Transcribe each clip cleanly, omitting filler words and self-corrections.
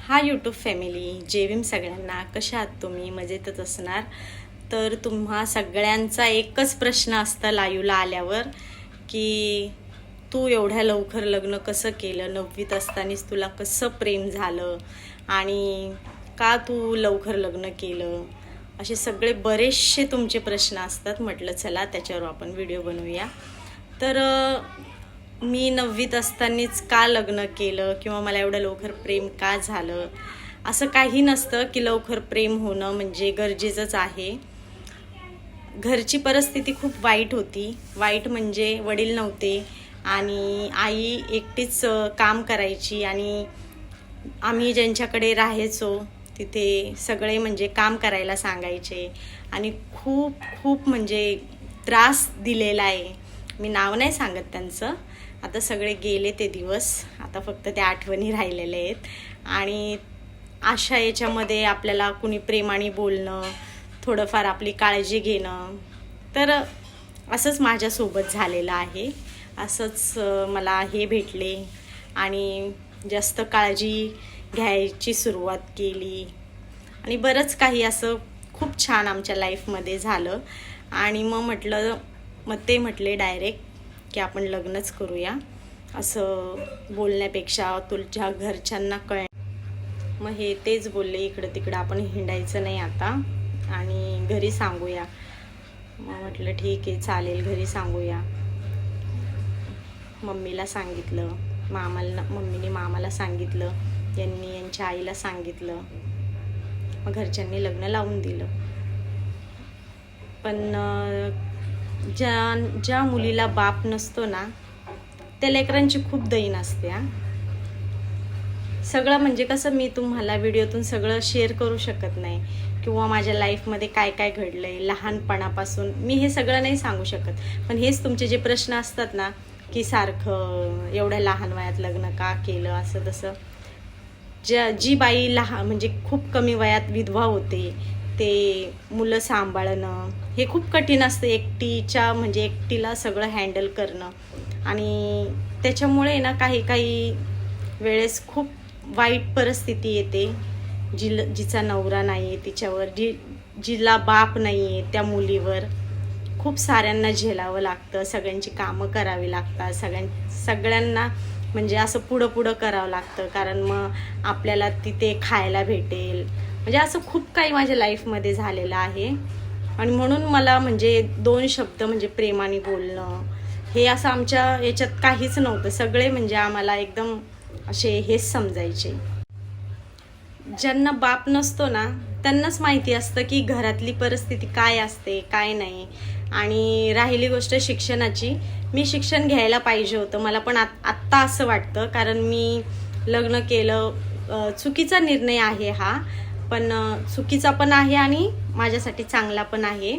हा YouTube family जय भीम सगळ्यांना. कशा आहात तुम्ही? मजेतच असणार. तर तुम्हा सगळ्यांचा एकच प्रश्न असता लाईव्हला आल्यावर की तू एवढ्या लवकर लग्न कसं केलं, 9वीत असतानाच तुला कसं प्रेम झालं आणि का तू लवकर लग्न केलं, असे सगळे बरेचसे तुमचे प्रश्न असतात. म्हटलं चला त्याच्यावर आपण व्हिडिओ बनवूया. तर मी 9वीत असतानाच का लग्न केलं किंवा मला एवढं लवकर प्रेम का झालं, असं काही नसतं की लवकर प्रेम होणं म्हणजे गरजेचंच आहे. घरची परिस्थिती खूप वाईट होती. वाईट म्हणजे वडील नव्हते आणि आई एकटीच काम करायची आणि आम्ही ज्यांच्याकडे राहायचो तिथे सगळे म्हणजे काम करायला सांगायचे आणि खूप खूप म्हणजे त्रास दिलेला आहे. मी नाव नाही सांगत त्यांचं, आता सगळे गेले ते दिवस, आता फक्त त्या आठवणी राहिलेल्या आहेत. आणि अशा याच्यामध्ये आपल्याला कुणी प्रेमाने बोलणं, थोडंफार आपली काळजी घेणं, तर असंच माझ्यासोबत झालेलं आहे. असंच मला हे भेटले आणि जास्त काळजी घ्यायची सुरुवात केली आणि बरंच काही असं खूप छान आमच्या लाईफमध्ये झालं. आणि मग ते म्हटले डायरेक्ट की आपण लग्नच करूया, असं बोलण्यापेक्षा तुझ्या घरच्यांना मग हे तेच बोलले, इकडं तिकडं आपण हिंडायचं नाही आता आणि घरी सांगूया. मग म्हटलं ठीक आहे चालेल, घरी सांगूया. मम्मीला सांगितलं, मम्मीने मामाला सांगितलं, यांनी यांच्या आईला सांगितलं. मग घरच्यांनी लग्न लावून दिलं. पण ज्या मुलीला बाप नसतो ना, त्या लेकरांची खूप दयीन असते. सगळं म्हणजे कसं, मी तुम्हाला व्हिडिओतून सगळं शेअर करू शकत नाही किंवा माझ्या लाईफमध्ये काय काय घडलंय लहानपणापासून मी हे सगळं नाही सांगू शकत. पण हेच तुमचे जे प्रश्न असतात ना, की सारखं एवढ्या लहान वयात लग्न का केलं, असं तसं. जी बाई म्हणजे खूप कमी वयात विधवा होते, ते मुलं सांभाळणं हे खूप कठीण असतं. एकटीला सगळं हँडल करणं आणि त्याच्यामुळे ना काही वेळेस खूप वाईट परिस्थिती येते. जिचा नवरा नाही आहे तिच्यावर, जिला बाप नाही आहे त्या मुलीवर खूप साऱ्यांना झेलावं लागतं, सगळ्यांची कामं करावी लागतात, सगळ्यांना म्हणजे असं पुढं करावं लागतं, कारण मग आपल्याला तिथे खायला भेटेल. म्हणजे असं खूप काही माझ्या लाईफमध्ये झालेलं आहे. आणि म्हणून मला म्हणजे 2 शब्द म्हणजे प्रेमाने बोलणं हे असं आमच्या याच्यात काहीच नव्हतं. सगळे म्हणजे आम्हाला एकदम असे हेच समजायचे. ज्यांना बाप नसतो ना त्यांनाच माहिती असतं की घरातली परिस्थिती काय असते काय नाही. आणि राहिली गोष्ट शिक्षणाची, मी शिक्षण घ्यायला पाहिजे होतं. मला पण आत्ता असं वाटतं, कारण मी लग्न केलं. चुकीचा निर्णय आहे हा, पण चुकीचा पण आहे आणि माझ्यासाठी चांगला पण आहे.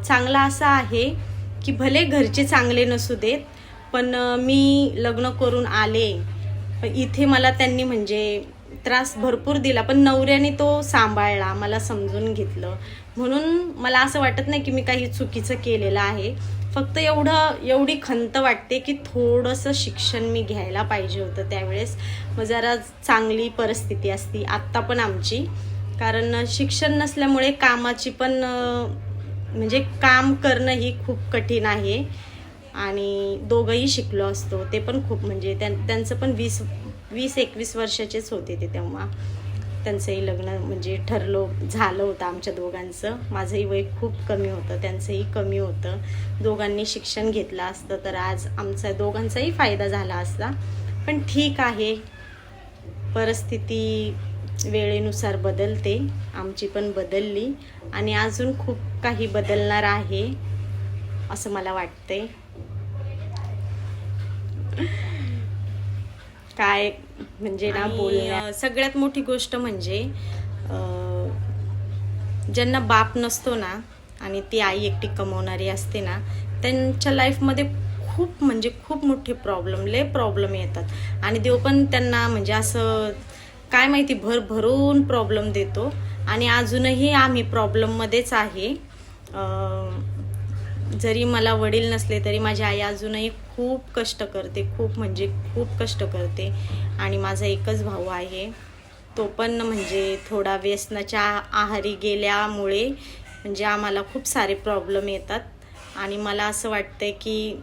चांगला असा आहे की भले घरचे चांगले नसू देत, पण मी लग्न करून आले. इथे मला त्यांनी म्हणजे त्रास भरपूर दिला, पण नवऱ्याने तो सांभाळला, मला समजून घेतलं. म्हणून मला असं वाटत नाही की मी काही चुकीचं केलेलं आहे. फक्त एवढी खंत वाटते की थोडंसं शिक्षण मी घ्यायला पाहिजे होतं त्यावेळेस. मग जरा चांगली परिस्थिती असती आत्ता पण आमची, कारण शिक्षण नसल्यामुळे कामाची पण म्हणजे काम करणं ही खूप कठीण आहे. आणि दोघंही शिकलो असतो, ते पण खूप म्हणजे त्यांचं पण 20-21 वर्षाचेच होते ते तेव्हा. त्यांचंही लग्न म्हणजे झालं होतं आमच्या दोघांचं. माझंही वय खूप कमी होतं, त्यांचंही कमी होतं. दोघांनी शिक्षण घेतलं असतं तर आज आमचा दोघांचाही फायदा झाला असता. पण ठीक आहे, परिस्थिती वेळेनुसार बदलते, आमची पण बदलली आणि अजून खूप काही बदलणार आहे असं मला वाटतंय. काय म्हणजे ना, सगळ्यात मोठी गोष्ट म्हणजे ज्यांना बाप नसतो ना आणि ती आई एकटी कमवणारी असते ना, त्यांच्या लाईफमध्ये खूप मोठे लय प्रॉब्लेम येतात. आणि देव पण त्यांना म्हणजे असं काय माहिती भरून प्रॉब्लेम देतो. आणि अजूनही आम्ही प्रॉब्लेममध्येच आहे. जरी मला वडील नसले तरी माझी आई अजूनही खूप कष्ट करते, खूप कष्ट करते. आणि माझा एकच भाऊ आहे. तो पण म्हणजे थोडा व्यसनाच्या आहारी गेल्यामुळे म्हणजे आम्हाला खूप सारे प्रॉब्लेम येतात। आणि मला असं वाटतंय की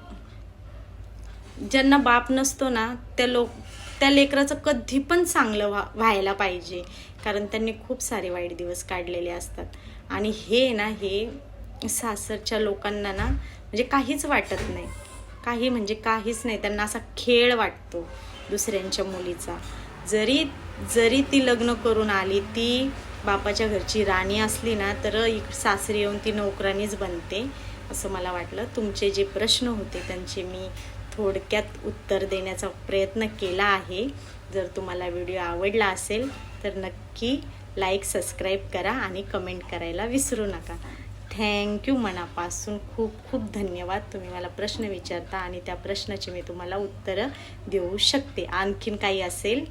ज्यांना बाप नसतो ना त्या लेकराचं कधी पण चांगलं व्हायला पाहिजे, कारण त्यांनी खूप सारे वाईट दिवस काढलेले असतात। आणि हे सासरच्या लोकांना ना म्हणजे काहीच वाटत नाही, काही म्हणजे काहीच नाही, त्यांना असा खेळ वाटतो दुसऱ्यांच्या मुलीचा। जरी जरी ती लग्न करून आली, ती बापाच्या घरची राणी असली ना, तर सासरी येऊन ती नोकरानीच बनते असं मला वाटलं। तुमचे जे प्रश्न होते त्यांचे मी थोडक्यात उत्तर देण्याचा प्रयत्न केला आहे। जर तुम्हाला व्हिडिओ आवडला असेल तर नक्की लाईक सबस्क्राईब करा आणि कमेंट करायला विसरू नका। थँक्यू मनापासून, खूप खूप धन्यवाद। तुम्ही मला प्रश्न विचारता आणि त्या प्रश्नाची मी तुम्हाला उत्तरं देऊ शकते। आणखीन काही असेल